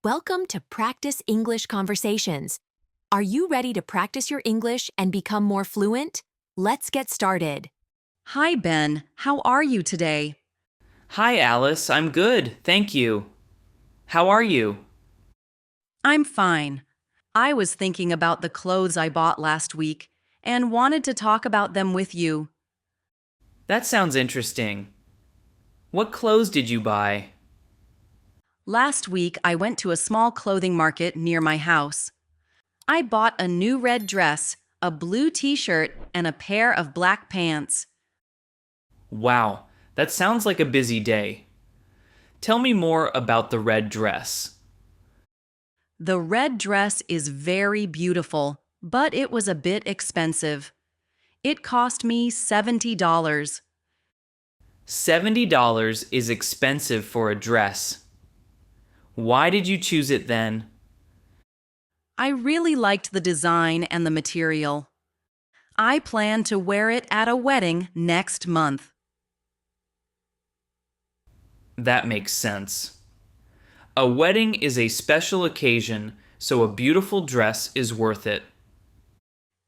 Welcome to Practice English Conversations. Are you ready to practice your English and become more fluent? Let's get started. Hi, Ben. How are you today? Hi, Alice. I'm good, thank you. How are you? I'm fine. I was thinking about the clothes I bought last week and wanted to talk about them with you. That sounds interesting. What clothes did you buy? Last week, I went to a small clothing market near my house. I bought a new red dress, a blue t-shirt, and a pair of black pants. Wow, that sounds like a busy day. Tell me more about the red dress. The red dress is very beautiful, but it was a bit expensive. It cost me $70. $70 is expensive for a dress. Why did you choose it then? I really liked the design and the material. I plan to wear it at a wedding next month. That makes sense. A wedding is a special occasion, so a beautiful dress is worth it.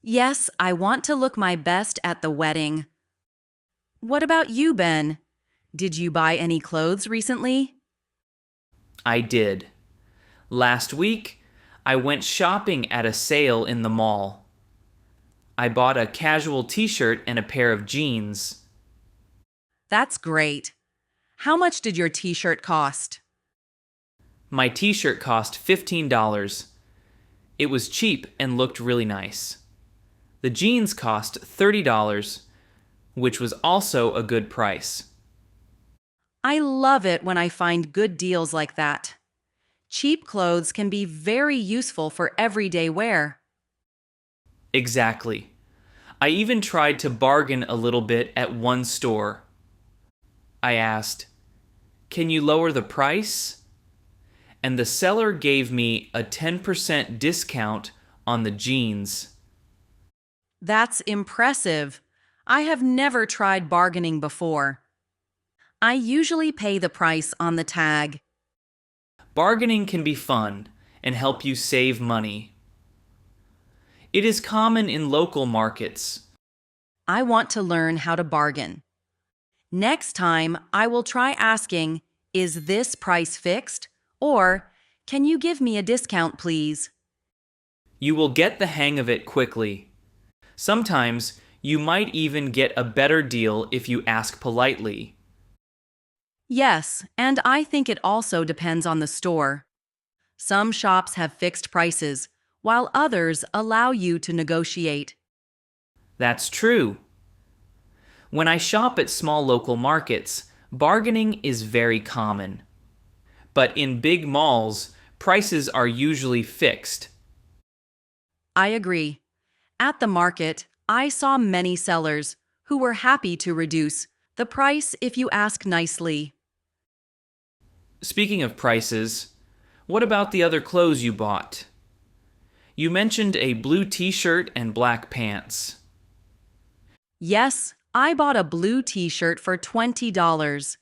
Yes, I want to look my best at the wedding. What about you, Ben? Did you buy any clothes recently? I did. Last week, I went shopping at a sale in the mall. I bought a casual t-shirt and a pair of jeans. That's great. How much did your t-shirt cost? My t-shirt cost $15. It was cheap and looked really nice. The jeans cost $30, which was also a good price. I love it when I find good deals like that. Cheap clothes can be very useful for everyday wear. Exactly. I even tried to bargain a little bit at one store. I asked, "Can you lower the price?" And the seller gave me a 10% discount on the jeans. That's impressive. I have never tried bargaining before. I usually pay the price on the tag. Bargaining can be fun and help you save money. It is common in local markets. I want to learn how to bargain. Next time, I will try asking, "Is this price fixed?" Or, "Can you give me a discount, please?" You will get the hang of it quickly. Sometimes you might even get a better deal if you ask politely. Yes, and I think it also depends on the store. Some shops have fixed prices, while others allow you to negotiate. That's true. When I shop at small local markets, bargaining is very common. But in big malls, prices are usually fixed. I agree. At the market, I saw many sellers who were happy to reduce the price if you ask nicely. Speaking of prices, what about the other clothes you bought? You mentioned a blue t-shirt and black pants. Yes, I bought a blue t-shirt for $20.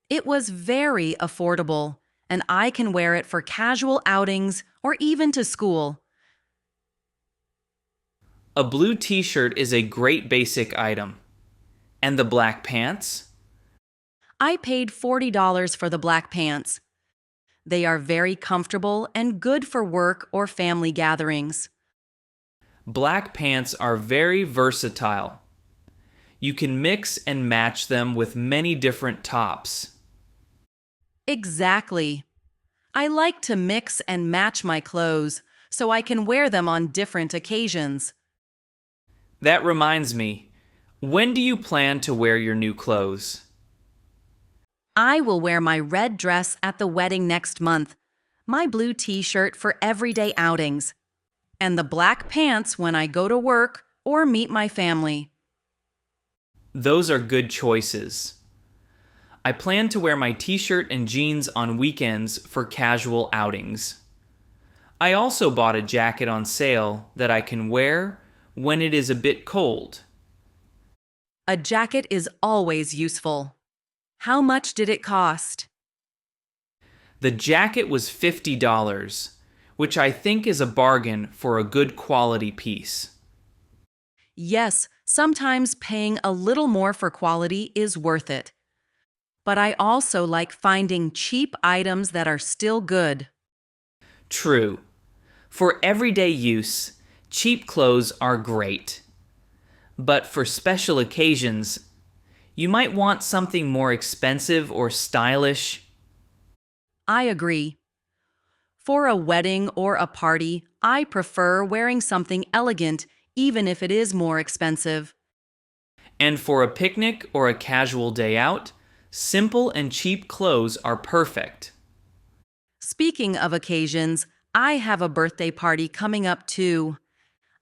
It was very affordable, and I can wear it for casual outings or even to school. A blue t-shirt is a great basic item. And the black pants? I paid $40 for the black pants. They are very comfortable and good for work or family gatherings. Black pants are very versatile. You can mix and match them with many different tops. Exactly. I like to mix and match my clothes so I can wear them on different occasions. That reminds me, when do you plan to wear your new clothes? I will wear my red dress at the wedding next month, my blue t-shirt for everyday outings, and the black pants when I go to work or meet my family. Those are good choices. I plan to wear my t-shirt and jeans on weekends for casual outings. I also bought a jacket on sale that I can wear when it is a bit cold. A jacket is always useful. How much did it cost? The jacket was $50, which I think is a bargain for a good quality piece. Yes, sometimes paying a little more for quality is worth it. But I also like finding cheap items that are still good. True. For everyday use, cheap clothes are great. But for special occasions, you might want something more expensive or stylish. I agree. For a wedding or a party, I prefer wearing something elegant even if it is more expensive. And for a picnic or a casual day out, simple and cheap clothes are perfect. Speaking of occasions, I have a birthday party coming up too.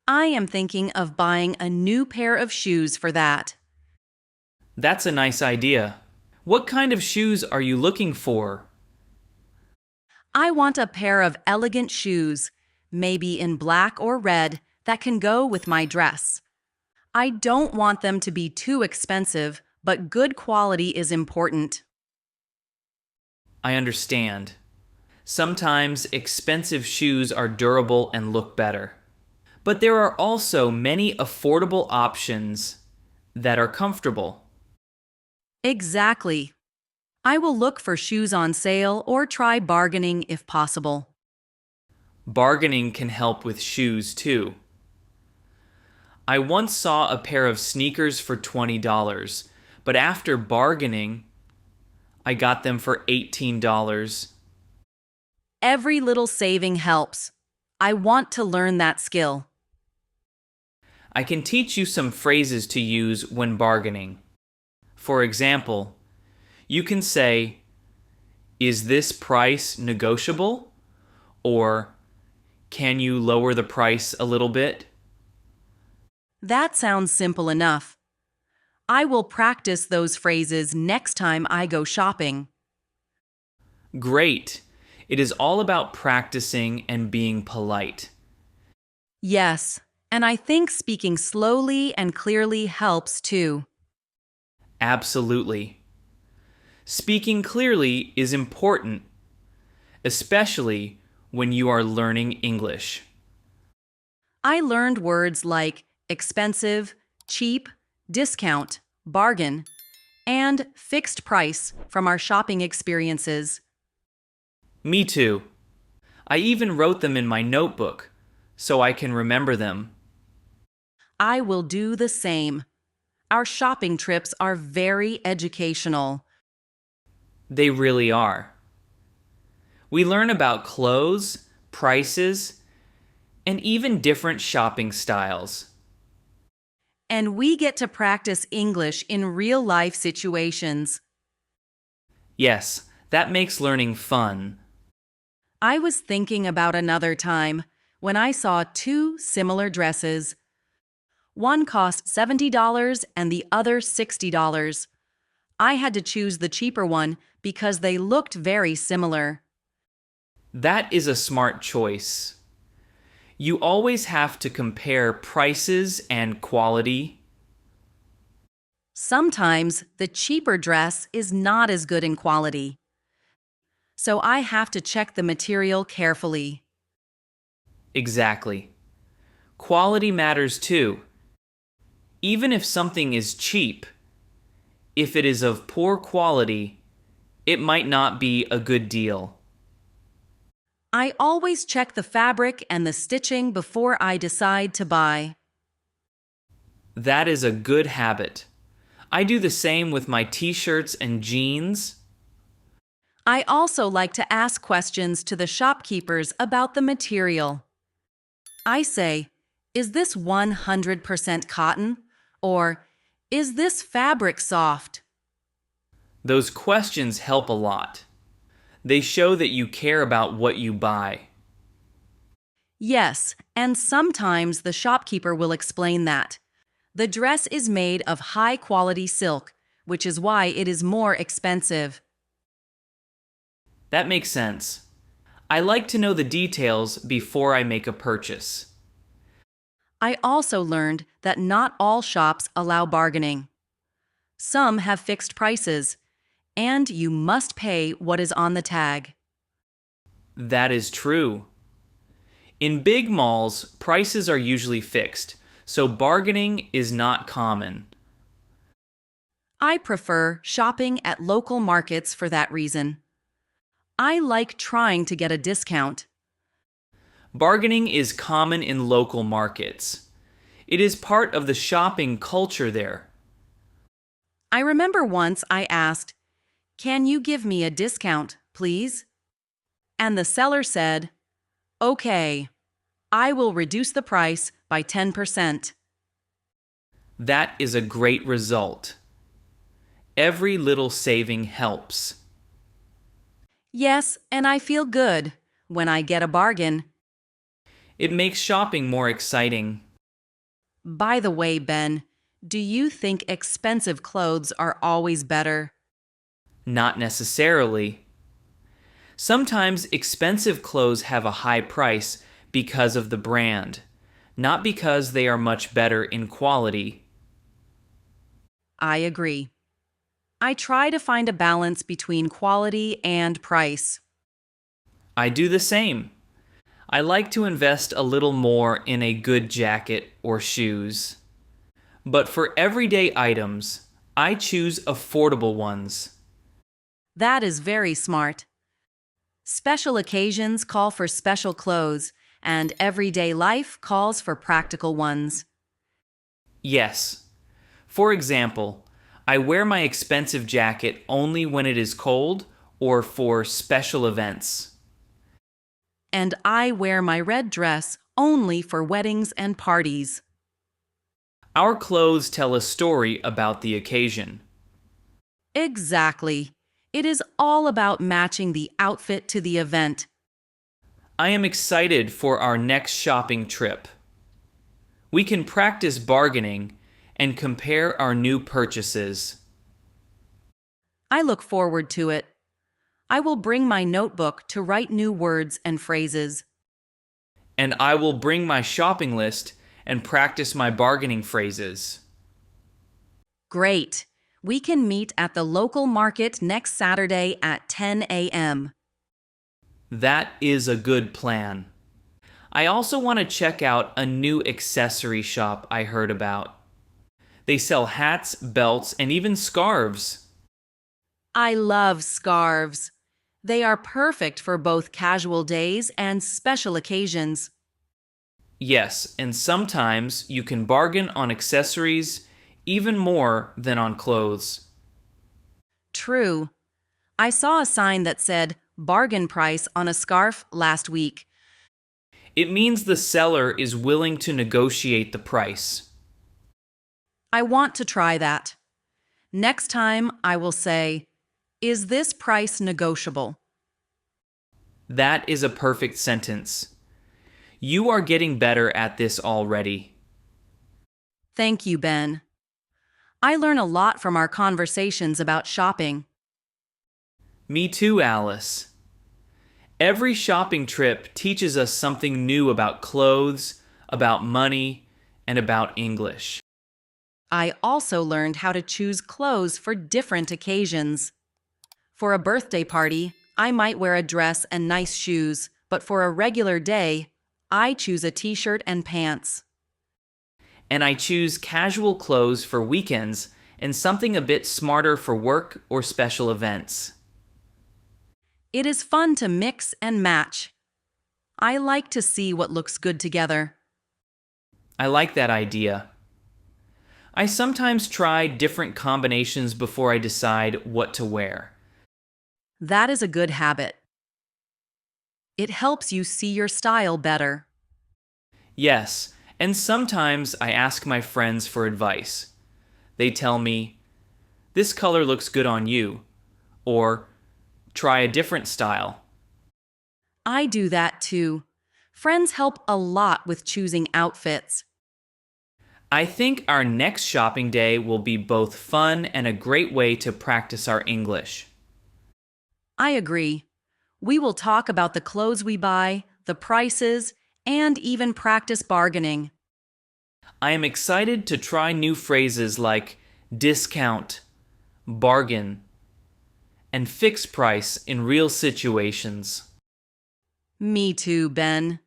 I am thinking of buying a new pair of shoes for that. That's a nice idea. What kind of shoes are you looking for? I want a pair of elegant shoes, maybe in black or red, that can go with my dress. I don't want them to be too expensive, but good quality is important. I understand. Sometimes expensive shoes are durable and look better. But there are also many affordable options that are comfortable. Exactly. I will look for shoes on sale or try bargaining if possible. Bargaining can help with shoes too. I once saw a pair of sneakers for $20, but after bargaining, I got them for $18. Every little saving helps. I want to learn that skill. I can teach you some phrases to use when bargaining. For example, you can say, "Is this price negotiable?" Or, "Can you lower the price a little bit?" That sounds simple enough. I will practice those phrases next time I go shopping. Great! It is all about practicing and being polite. Yes, and I think speaking slowly and clearly helps too. Absolutely. Speaking clearly is important, especially when you are learning English. I learned words like expensive, cheap, discount, bargain, and fixed price from our shopping experiences. Me too. I even wrote them in my notebook so I can remember them. I will do the same. Our shopping trips are very educational. They really are. We learn about clothes, prices, and even different shopping styles. And we get to practice English in real life situations. Yes, that makes learning fun. I was thinking about another time when I saw two similar dresses. One cost $70 and the other $60. I had to choose the cheaper one because they looked very similar. That is a smart choice. You always have to compare prices and quality. Sometimes the cheaper dress is not as good in quality, so I have to check the material carefully. Exactly. Quality matters too. Even if something is cheap, if it is of poor quality, it might not be a good deal. I always check the fabric and the stitching before I decide to buy. That is a good habit. I do the same with my t-shirts and jeans. I also like to ask questions to the shopkeepers about the material. I say, "Is this 100% cotton?" Or, "Is this fabric soft?" Those questions help a lot. They show that you care about what you buy. Yes, and sometimes the shopkeeper will explain that. The dress is made of high-quality silk, which is why it is more expensive. That makes sense. I like to know the details before I make a purchase. I also learned that not all shops allow bargaining. Some have fixed prices, and you must pay what is on the tag. That is true. In big malls, prices are usually fixed, so bargaining is not common. I prefer shopping at local markets for that reason. I like trying to get a discount. Bargaining is common in local markets. It is part of the shopping culture there. I remember once I asked, "Can you give me a discount, please?" And the seller said, "Okay, I will reduce the price by 10%. That is a great result. Every little saving helps. Yes, and I feel good when I get a bargain. It makes shopping more exciting. By the way, Ben, do you think expensive clothes are always better? Not necessarily. Sometimes expensive clothes have a high price because of the brand, not because they are much better in quality. I agree. I try to find a balance between quality and price. I do the same. I like to invest a little more in a good jacket or shoes. But for everyday items, I choose affordable ones. That is very smart. Special occasions call for special clothes, and everyday life calls for practical ones. Yes. For example, I wear my expensive jacket only when it is cold or for special events. And I wear my red dress only for weddings and parties. Our clothes tell a story about the occasion. Exactly. It is all about matching the outfit to the event. I am excited for our next shopping trip. We can practice bargaining and compare our new purchases. I look forward to it. I will bring my notebook to write new words and phrases. And I will bring my shopping list and practice my bargaining phrases. Great. We can meet at the local market next Saturday at 10 a.m. That is a good plan. I also want to check out a new accessory shop I heard about. They sell hats, belts, and even scarves. I love scarves. They are perfect for both casual days and special occasions. Yes, and sometimes you can bargain on accessories even more than on clothes. True. I saw a sign that said bargain price on a scarf last week. It means the seller is willing to negotiate the price. I want to try that. Next time I will say, "Is this price negotiable?" That is a perfect sentence. You are getting better at this already. Thank you, Ben. I learn a lot from our conversations about shopping. Me too, Alice. Every shopping trip teaches us something new about clothes, about money, and about English. I also learned how to choose clothes for different occasions. For a birthday party, I might wear a dress and nice shoes, but for a regular day, I choose a t-shirt and pants. And I choose casual clothes for weekends and something a bit smarter for work or special events. It is fun to mix and match. I like to see what looks good together. I like that idea. I sometimes try different combinations before I decide what to wear. That is a good habit. It helps you see your style better. Yes, and sometimes I ask my friends for advice. They tell me, "This color looks good on you," or "Try a different style." I do that too. Friends help a lot with choosing outfits. I think our next shopping day will be both fun and a great way to practice our English. I agree. We will talk about the clothes we buy, the prices, and even practice bargaining. I am excited to try new phrases like discount, bargain, and fixed price in real situations. Me too, Ben.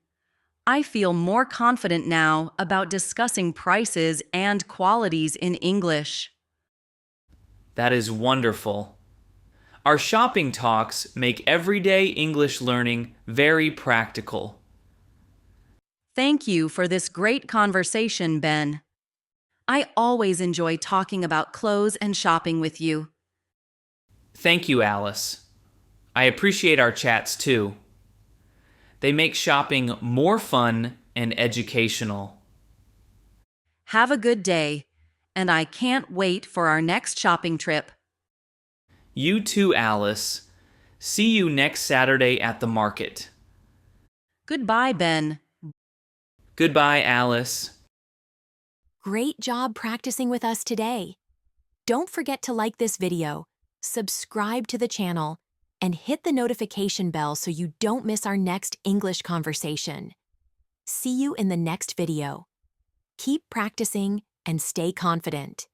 I feel more confident now about discussing prices and qualities in English. That is wonderful. Our shopping talks make everyday English learning very practical. Thank you for this great conversation, Ben. I always enjoy talking about clothes and shopping with you. Thank you, Alice. I appreciate our chats too. They make shopping more fun and educational. Have a good day, and I can't wait for our next shopping trip. You too, Alice. See you next Saturday at the market. Goodbye, Ben. Goodbye, Alice. Great job practicing with us today. Don't forget to like this video, subscribe to the channel, and hit the notification bell so you don't miss our next English conversation. See you in the next video. Keep practicing and stay confident.